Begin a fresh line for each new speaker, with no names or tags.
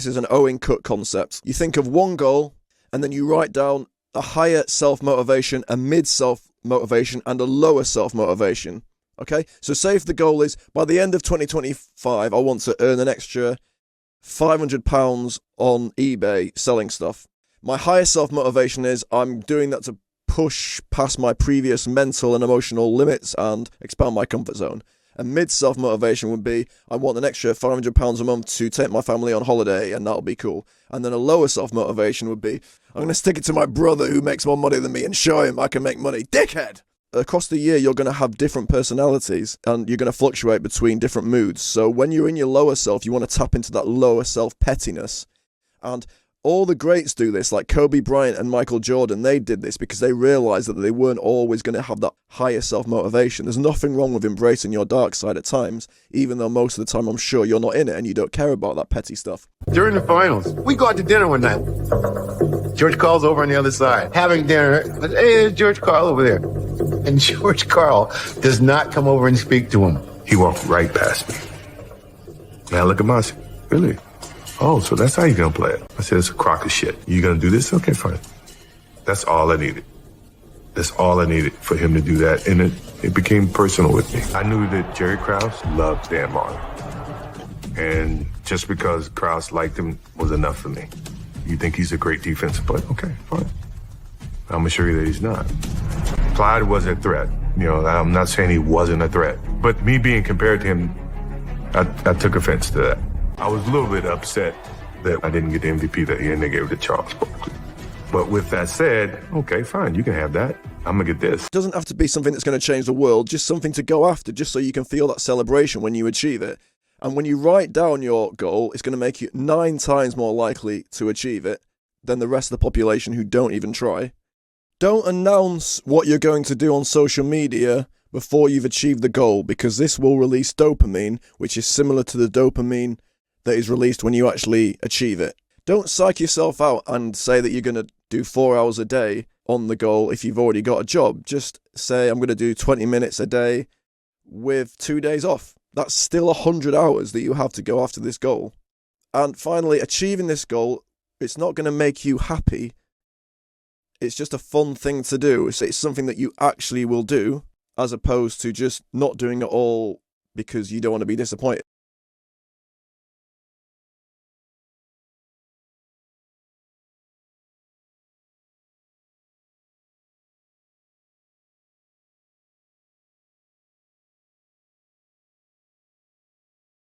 This is an Owen Cut concept. You think of one goal, and then you write down a higher self-motivation, a mid-self-motivation, and a lower self-motivation. Okay? So say if the goal is, by the end of 2025, I want to earn an extra £500 on eBay selling stuff. My higher self-motivation is, I'm doing that to push past my previous mental and emotional limits and expand my comfort zone. And mid self-motivation would be, I want an extra £500 a month to take my family on holiday, and that'll be cool. And then a lower self-motivation would be, I'm going to stick it to my brother who makes more money than me and show him I can make money. Dickhead! Across the year, you're going to have different personalities, and you're going to fluctuate between different moods. So when you're in your lower self, you want to tap into that lower self pettiness. And all the greats do this, like Kobe Bryant and Michael Jordan. They did this because they realized that they weren't always going to have that higher self-motivation. There's nothing wrong with embracing your dark side at times, even though most of the time I'm sure you're not in it and you don't care about that petty stuff.
During the finals, we go out to dinner one night. George Carl's over on the other side, having dinner. Hey, there's George Carl over there. And George Carl does not come over and speak to him. He walked right past me. Now look at my, really? Oh, so that's how you're going to play it. I said, it's a crock of shit. You going to do this? Okay, fine. That's all I needed. That's all I needed for him to do that. And it became personal with me. I knew that Jerry Krause loved Dan Marlin. And just because Krause liked him was enough for me. You think he's a great defensive player? Okay, fine. I'm going to show you that he's not. Clyde was a threat. You know, I'm not saying he wasn't a threat. But me being compared to him, I took offense to that. I was a little bit upset that I didn't get the MVP that year and they gave it to Charles Barkley. But with that said, okay, fine, you can have that. I'm going to get this.
It doesn't have to be something that's going to change the world, just something to go after, just so you can feel that celebration when you achieve it. And when you write down your goal, it's going to make you 9 times more likely to achieve it than the rest of the population who don't even try. Don't announce what you're going to do on social media before you've achieved the goal, because this will release dopamine, which is similar to the dopamine that is released when you actually achieve it. Don't psych yourself out and say that you're going to do 4 hours a day on the goal if you've already got a job. Just say, I'm going to do 20 minutes a day with 2 days off. That's still 100 hours that you have to go after this goal. And finally, achieving this goal, it's not going to make you happy. It's just a fun thing to do. It's something that you actually will do, as opposed to just not doing it all because you don't want to be disappointed.